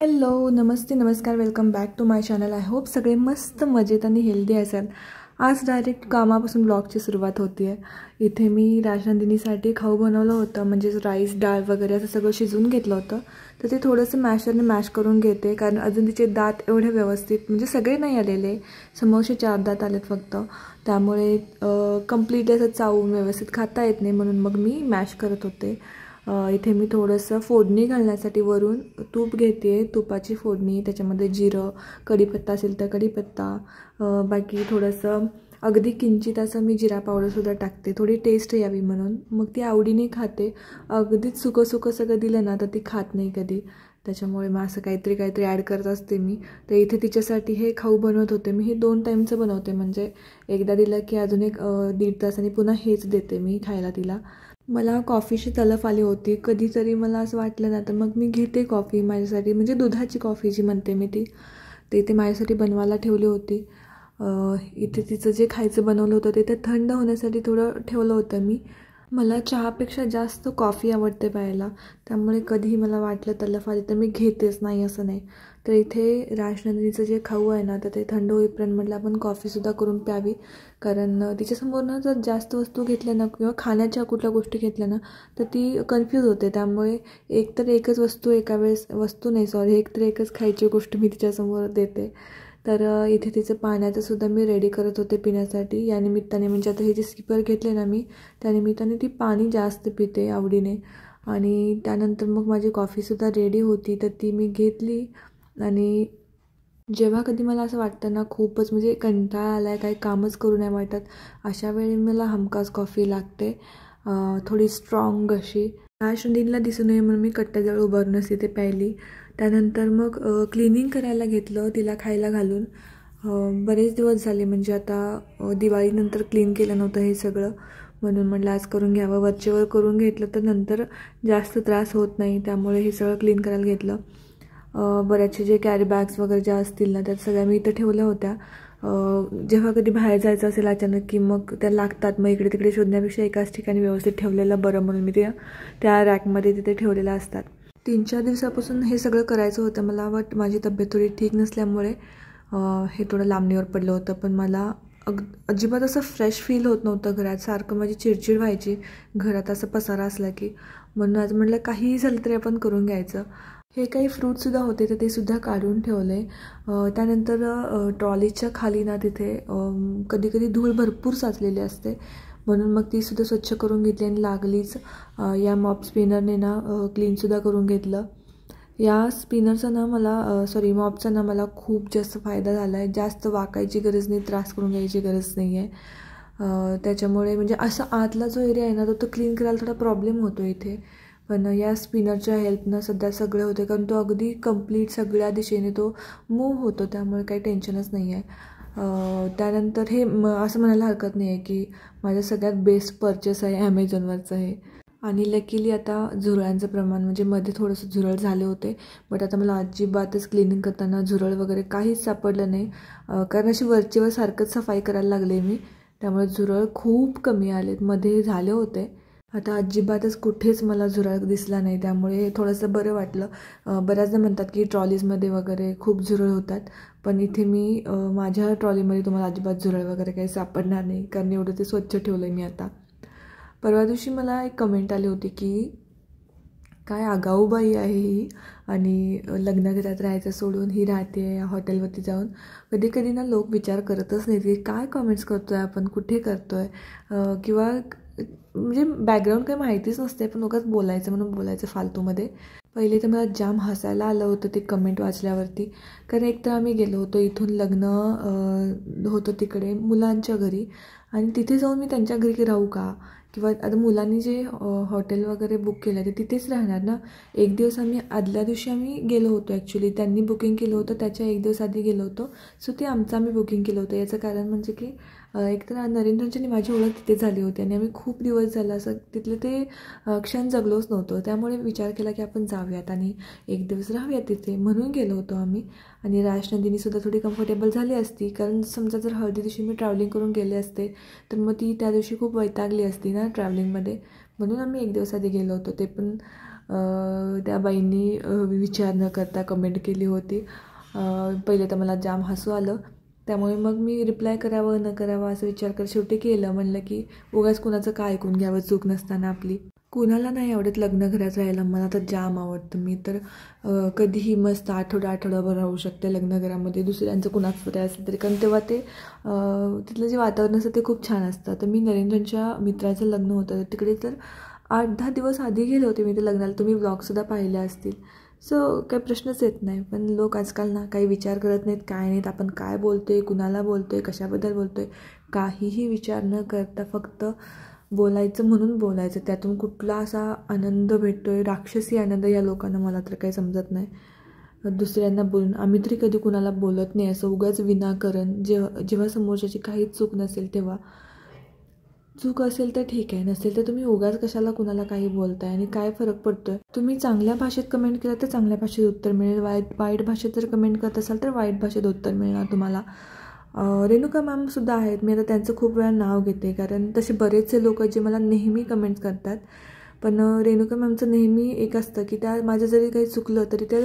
Hello, नमस्ते, नमस्कार, welcome back to my channel. I hope सगळे मस्त मजेत आणि हेल्दी असाल. आज डायरेक्ट कामापासून ब्लॉगची सुरुवात होती आहे. इथे मी राजनंदिनीसाठी खाऊ बनवलं होतं, म्हणजेच राईस, डाळ वगैरे असं सगळं शिजवून घेतलं होतं. तर ते थोडंसं मॅशरने मॅश करून घेते, कारण अजून तिचे दात एवढे व्यवस्थित म्हणजे सगळे नाही आलेले, समोरचे 4 दात आलेत फक्त. त्यामुळे कंप्लीट असं चावून व्यवस्थित खाता येत नाही, म्हणून मग मी मॅश करत होते. इथे मी थोडंसं फोडणी घालण्यासाठी वरून तूप घेते, तुपाची फोडणी, त्याच्यामध्ये जिरं, कढीपत्ता असेल तर कढीपत्ता, बाकी थोडंसं अगदी किंचित असं मी जिरा पावडरसुद्धा टाकते, थोडी टेस्ट यावी म्हणून. मग ती आवडीने खाते. अगदीच सुकं सुकं सगळं दिलं ना तर ती खात नाही कधी, त्याच्यामुळे मग असं काहीतरी ॲड करत असते मी. तर इथे तिच्यासाठी हे खाऊ बनवत होते मी. हे 2 टाईमचं बनवते, म्हणजे एकदा दिलं की अजून एक 1.5 तासांनी पुन्हा हेच देते मी खायला तिला. मला कॉफीची तलफ आली होती. कधीतरी मला असं वाटलं ना तर मग मी घेते कॉफी माझ्यासाठी, म्हणजे दुधाची कॉफी जी म्हणते मी ती. ते इथे माझ्यासाठी बनवायला ठेवली होती. इथे तिचं जे खायचं बनवलं होतं ते थंड होण्यासाठी थोडं ठेवलं होतं मी. मला चहापेक्षा जास्त कॉफी आवडते प्यायला, त्यामुळे कधीही मला वाटलं तलफ आली तर मी घेतेच, नाही असं नाही. तर इथे राजनंदिनीचं जे खाऊ आहे ना तर ते थंड होईपर्यंत म्हटलं आपण कॉफीसुद्धा करून प्यावी, कारण तिच्यासमोरनं जर जास्त वस्तू घेतल्या ना किंवा खाण्याच्या कुठल्या गोष्टी घेतल्या ना तर ती कन्फ्यूज होते. त्यामुळे एकच वस्तू एकच खायची गोष्ट मी तिच्यासमोर देते. तर इथे तिचं पाण्याचंसुद्धा मी रेडी करत होते पिण्यासाठी. या निमित्ताने म्हणजे आता हे जे स्किपर घेतले ना मी, त्यानिमित्ताने ती पाणी जास्त पिते आवडीने. आणि त्यानंतर मग माझी कॉफीसुद्धा रेडी होती, तर ती मी घेतली. आणि जेव्हा कधी मला असं वाटतं ना खूपच म्हणजे कंटाळा आला आहे, काही कामच करू नाही वाटत, अशा वेळी मला हमखास कॉफी लागते, थोडी स्ट्रॉंग अशी. राजनंदिनीला दिसू नये म्हणून मी कट्ट्याजवळ उभारूनच तिथे प्यायली. त्यानंतर मग क्लिनिंग करायला घेतलं तिला खायला घालून. बरेच दिवस झाले, म्हणजे आता दिवाळीनंतर क्लीन केलं नव्हतं हे सगळं, म्हणून म्हटलं आज करून घ्यावं. वरचेवर करून घेतलं तर नंतर जास्त त्रास होत नाही, त्यामुळे हे सगळं क्लीन करायला घेतलं. बऱ्याचशे जे कॅरी बॅग्स वगैरे ज्या असतील ना त्या सगळ्या मी इथं ठेवल्या होत्या. जेव्हा कधी बाहेर जायचं असेल अचानक की मग त्या लागतात, मग इकडे तिकडे शोधण्यापेक्षा एकाच ठिकाणी व्यवस्थित ठेवलेलं बरं, म्हणून मी त्या रॅकमध्ये तिथे ठेवलेल्या असतात. 3-4 दिवसापासून हे सगळं करायचं होतं मला, बट माझी तब्येत थोडी ठीक नसल्यामुळे हे थोडं लांबणीवर पडलं होतं. पण मला अजिबात असं फ्रेश फील होत नव्हतं घरात, सारखं माझी चिडचिड व्हायची घरात असं पसारा असला की. म्हणून आज म्हटलं काहीही झालं तरी आपण करून घ्यायचं. हे काही फ्रूटसुद्धा होते तर ते सुद्धा काढून ठेवले. त्यानंतर ट्रॉलीच्या खाली ना तिथे कधी कधी धूळ भरपूर साचलेली असते, म्हणून मग तीसुद्धा स्वच्छ करून घेतली. आणि लागलीच या मॉप स्पिनरने ना क्लीनसुद्धा करून घेतलं. या स्पिनरचा ना मॉपचा ना मला खूप जास्त फायदा झाला आहे. जास्त वाकायची गरज नाही, त्रास करून घ्यायची गरज नाही आहे. त्याच्यामुळे म्हणजे असं आतला जो एरिया आहे ना तो क्लीन करायला थोडा प्रॉब्लेम होतो इथे, पण या स्पिनरच्या हेल्पनं सध्या सगळे होते, कारण तो अगदी कंप्लीट सगळ्या दिशेने तो मूव्ह होतो, त्यामुळे काही टेन्शनच नाही आहे. त्यानंतर हे असं म्हणायला हरकत नाही आहे की माझं सगळ्यात बेस्ट परचेस आहे ॲमेझॉनवरचं हे. आणि लकीली आता झुरळांचं प्रमाण, म्हणजे मध्ये थोडंसं झुरळ झाले होते, बट आता मला अजिबातच क्लिनिंग करताना झुरळ वगैरे काहीच सापडलं नाही, कारण अशी वरचेवर सारखंच सफाई करायला लागले मी, त्यामुळे झुरळ खूप कमी आलेत. मध्ये झाले होते, आता अजिबातच कुठेच मला झुरळ दिसला नाही, त्यामुळे थोडंसं बरं वाटलं. बऱ्याचदा म्हणतात की ट्रॉलीजमध्ये वगैरे खूप झुरळ होतात, पण इथे मी माझ्या ट्रॉलीमध्ये तुम्हाला अजिबात झुरळ वगैरे काही सापडणार नाही, कारण एवढं ते स्वच्छ ठेवलं आहे मी आता. परवा दिवशी मला एक कमेंट आली होती की काय आगाऊ बाई आहे ही, आणि लग्नघरात राहायचं सोडून ही राहते हॉटेलवरती जाऊन. कधी कधी ना लोक विचार करतच नाहीत की काय कमेंट्स करतो आहे आपण, कुठे करतो आहे, किंवा म्हणजे बॅकग्राऊंड काही माहितीच नसते, पण उगाच बोलायचं म्हणून बोलायचं फालतूमध्ये. पहिले तर मला जाम हसायला आलं होतं ते कमेंट वाचल्यावरती, कारण एक तर आम्ही गेलो होतो इथून लग्न होतं तिकडे मुलांच्या घरी, आणि तिथे जाऊन मी त्यांच्या घरी राहू का, किंवा आता मुलांनी जे हॉटेल वगैरे बुक केलं आहे ते तिथेच राहणार ना. एक दिवस आदल्या दिवशी आम्ही गेलो होतो, ॲक्च्युली त्यांनी बुकिंग केलं होतं त्याच्या 1 दिवस आधी गेलो होतो, सो ते आम्ही बुकिंग केलं होतं. याचं कारण म्हणजे की एकतर नरेंद्रची आणि माझी ओळख तिथे झाली होती, आणि आम्ही खूप दिवस झाला असं तिथले ते क्षण जगलोच नव्हतो, त्यामुळे विचार केला की आपण जाऊयात आणि 1 दिवस राहूयात तिथे, म्हणून गेलो होतो आम्ही. आणि राजनंदिनीसुद्धा थोडी कम्फर्टेबल झाली असती, कारण समजा जर हळदी दिवशी मी ट्रॅव्हलिंग करून गेले असते तर मग ती त्या दिवशी खूप वैतागली असती ना ट्रॅव्हलिंगमध्ये, म्हणून आम्ही 1 दिवस आधी गेलो होतो. ते पण त्या बाईंनी विचार न करता कमेंट केली होती. पहिले तर मला जाम हसू आलं, त्यामुळे मग मी रिप्लाय करावं न करावं असं विचार कर शेवटी केलं. म्हणलं की उगाच कुणाचं काय ऐकून घ्यावं, चूक नसताना आपली. कुणाला नाही आवडत लग्न घरात राहायला, मला तर जाम आवडतं. मी तर कधीही मस्त आठवडाभर राहू शकते लग्न घरामध्ये, दुसऱ्यांचं कुणाचं तरी असेल तरी, कारण तेव्हा ते तिथलं जे वातावरण असतं ते खूप छान असतं. तर मी नरेंद्रच्या मित्राचं लग्न होतं तिकडे, तर 8-10 दिवस आधी गेले होते मी ते लग्नाला. तुम्ही व्लॉगसुद्धा पाहिले असतील. सो काही प्रश्नच येत नाही. पण लोक आजकाल ना काही विचार करत नाहीत, काय नाहीत. आपण काय बोलतोय, कुणाला बोलतोय, कशाबद्दल बोलतोय, काहीही विचार न करता फक्त बोलायचं म्हणून बोलायचं. त्यातून कुठला असा आनंद भेटतोय, राक्षसी आनंद, या लोकांना मला तर काही समजत नाही. दुसऱ्यांना बोलून आम्ही तरी कधी कुणाला बोलत नाही असं उगाच विनाकारण. जेव्हा समोरच्याची काहीच चूक नसेल तेव्हा. चूक असेल तर ठीक आहे, नसेल तर तुम्ही उगाच कशाला कुणाला काही बोलताय आणि काय फरक पडतोय. तुम्ही चांगल्या भाषेत कमेंट केलं तर चांगल्या भाषेत उत्तर मिळेल, वाईट भाषेत जर कमेंट करत असाल तर वाईट भाषेत उत्तर मिळणार तुम्हाला. रेणुका मॅमसुद्धा आहेत, मी आता त्यांचं खूप वेळा नाव घेते, कारण तसे बरेचसे लोक जे मला नेहमी कमेंट्स करतात. पण रेणुका मॅमचं नेहमी एक असतं की त्या माझं जरी काही चुकलं तरी त्या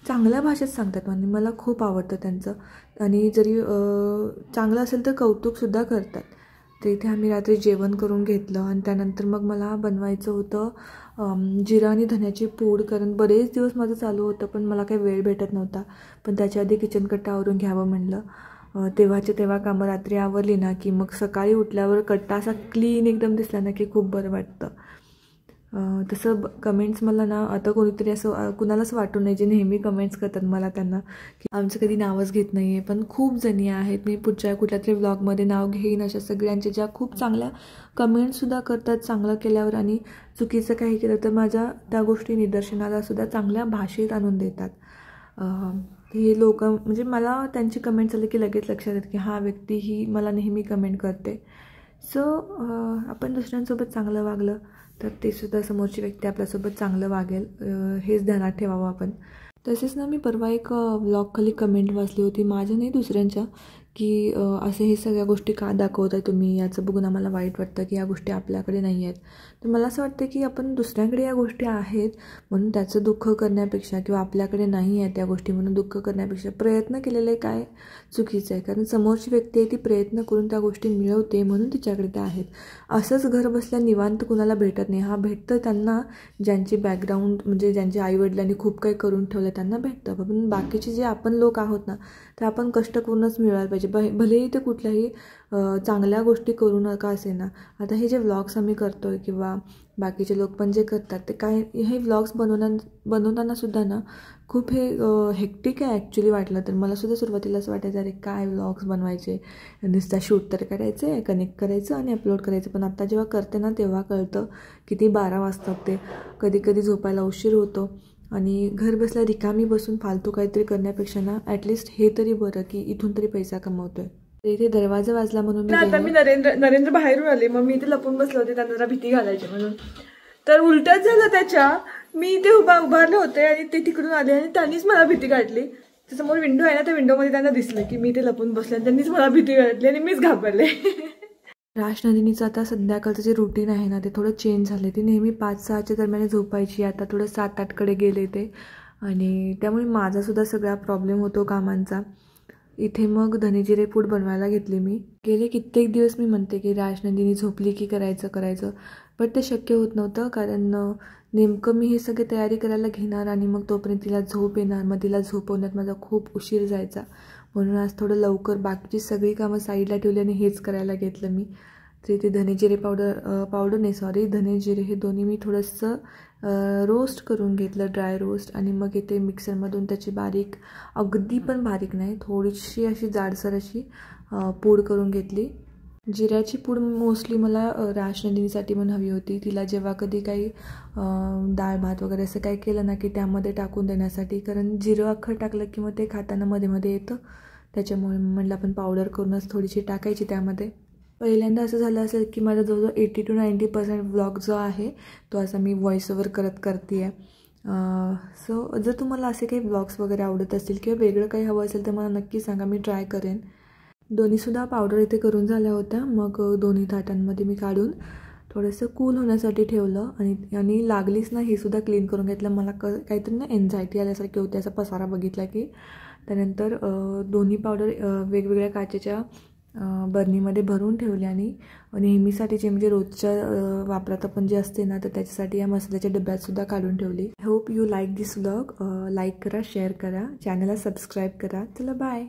चांगल्या भाषेत सांगतात. म्हणजे मला खूप आवडतं त्यांचं. आणि जरी चांगलं असेल तर कौतुकसुद्धा करतात. तर इथे आम्ही रात्री जेवण करून घेतलं आणि त्यानंतर मग मला बनवायचं होतं जिरा आणि धण्याची पूड, कारण बरेच दिवस माझं चालू होतं पण मला काही वेळ भेटत नव्हता. पण त्याच्या आधी किचन कट्टा आवरून घ्यावं म्हणलं. तेव्हाच्या तेव्हा कामं रात्री आवरली ना की मग सकाळी उठल्यावर कट्टा असा क्लीन एकदम दिसला ना की खूप बरं वाटतं. तसं कमेंट्स मला ना आता कोणीतरी असं कुणालाच वाटू नये जे नेहमी कमेंट्स करतात मला त्यांना की आमचं कधी नावच घेत नाही आहे. पण खूप जणी आहेत, मी पुढच्या कुठल्या तरी व्लॉगमध्ये नाव घेईन अशा सगळ्यांचे, ज्या खूप चांगल्या कमेंट्ससुद्धा करतात चांगलं केल्यावर, आणि चुकीचं काही केलं तर माझ्या त्या गोष्टी निदर्शनालासुद्धा चांगल्या भाषेत आणून देतात. हे लोक म्हणजे मला त्यांची कमेंट्स आले की लगेच लक्षात येतं की हा व्यक्ती ही मला नेहमी कमेंट करते. सो आपण दुसऱ्यांसोबत चांगलं वागलं तर ते सुद्धा समोरची व्यक्ती आपल्यासोबत चांगलं वागेल, हेच ध्यानात ठेवावं आपण. तसेच ना मी परवा एक व्लॉगखाली कमेंट वाचली होती, माझ्या नाही दुसऱ्यांच्या, की असे हे सगळ्या गोष्टी का दाखवताय तुम्ही, याचं बघून आम्हाला वाईट वाटतं की या गोष्टी आपल्याकडे नाही आहेत. तर मला असं वाटतं की आपण दुसऱ्यांकडे या गोष्टी आहेत म्हणून त्याचं दुःख करण्यापेक्षा, किंवा आपल्याकडे नाही आहे त्या गोष्टी म्हणून दुःख करण्यापेक्षा प्रयत्न केलेले काय चुकीचं आहे. कारण समोरची व्यक्ती आहे ती प्रयत्न करून त्या गोष्टी मिळवते म्हणून तिच्याकडे त्या आहेत. असंच घर बसल्या निवांत कुणाला भेटत नाही. हा भेटतं त्यांना ज्यांची बॅकग्राऊंड म्हणजे ज्यांच्या आईवडिलांनी खूप काही करून ठेवलं त्यांना भेटतं. पण बाकीचे जे आपण लोक आहोत ना, तर आपण कष्ट करूनच मिळवायला पाहिजे. भलेही ते कुठल्याही चांगल्या गोष्टी करू नका असे ना. आता हे जे व्लॉग्स आम्ही करतो आहे किंवा बाकीचे लोक पण जे करतात ते काय, हे व्लॉग्स बनवताना सुद्धा ना खूप हे हेक्टिक आहे ॲक्च्युली वाटलं तर. मला सुद्धा सुरुवातीला असं वाटायचं अरे काय व्लॉग्स बनवायचे, नुसता शूट तर करायचे, कनेक्ट करायचं आणि अपलोड करायचं. पण आता जेव्हा करते ना तेव्हा कळतं किती 12 वाजतात ते. कधी कधी झोपायला उशीर होतो आणि घर बसल्या रिकामी बसून फालतू काहीतरी करण्यापेक्षा ना ॲटलिस्ट हे तरी बरं की इथून तरी पैसा कमवतोय. इथे दरवाजा वाजला म्हणून मी आता मी नरेंद्र बाहेरून आले, मग मी इथे लपून बसले होते, त्यांना जरा भीती घालायची म्हणून. तर उलटच झालं त्याच्या, मी इथे उभारले होते आणि ते तिकडून आले आणि त्यांनीच मला भीती घातली. समोर विंडो आहे ना, त्या विंडोमध्ये त्यांना दिसलं की मी इथे लपून बसले आणि त्यांनीच मला भीती घातली आणि मीच घाबरले. राजनंदिनीचं आता संध्याकाळचं जे रुटीन आहे ना ते थोडं चेंज झालं. ती नेहमी 5-6च्या दरम्यान झोपायची, आता थोडं 7-8कडे गेले ते, आणि त्यामुळे माझासुद्धा सगळा प्रॉब्लेम होतो कामांचा. इथे मग धनेजिरे पूड बनवायला घेतली मी. गेले कित्येक दिवस मी म्हणते की राजनंदिनी झोपली की करायचं, पण ते शक्य होत नव्हतं. कारण नेमकं मी हे सगळे तयारी करायला घेणार आणि मग तोपर्यंत तिला झोप येणार, मग तिला झोपवण्यात माझा खूप उशीर जायचा. म्हणून आज थोडं लवकर बाकीची सगळी कामं साईडला ठेवली आणि हेच करायला घेतलं मी. तर इथे धनेजिरे धनेजिरे हे दोन्ही मी थोडंसं रोस्ट करून घेतलं, ड्राय रोस्ट. आणि मग इथे मिक्सरमधून त्याची बारीक, अगदी पण बारीक नाही, थोडीशी अशी जाडसर अशी पूड करून घेतली. जिऱ्याची पूड मोस्टली मला राजनंदिनीसाठी म्हणून हवी होती. तिला जेव्हा कधी काही डाळ भात वगैरे असं काही केलं ना की त्यामध्ये टाकून देण्यासाठी, कारण जिरं अख्खं टाकलं की मग ते खाताना मध्ये मध्ये येतं, त्याच्यामुळे म्हटलं आपण पावडर करूनच थोडीशी टाकायची त्यामध्ये. पहिल्यांदा असं झालं असेल की माझा जवळजवळ 80 to 90% व्लॉग जो आहे तो असा मी व्हॉइस ओव्हर करते आहे. सो जर तुम्हाला असे काही व्लॉग्स वगैरे आवडत असतील किंवा वेगळं काही हवं असेल तर मला नक्की सांगा, मी ट्राय करेन. दोन्हीसुद्धा पावडर इथे करून झाल्या होत्या. मग दोन्ही ताटांमध्ये मी काढून थोडंसं कूल होण्यासाठी ठेवलं आणि लागलीच ना, हे सुद्धा क्लीन करून घेतलं. मला काहीतरी ना एन्झायटी आल्यासारखी होते असा पसारा बघितला की. त्यानंतर दोन्ही पावडर वेगवेगळ्या काचेच्या बर्नीमध्ये भरून ठेवले आणि नेहमीसाठीचे म्हणजे रोजच्या वापरात आपण जे असते ना, तर त्याच्यासाठी या मसाल्याच्या डब्यातसुद्धा काढून ठेवली. Hope you like this vlog. Like करा, शेअर करा, चॅनलला सबस्क्राईब करा. चला बाय.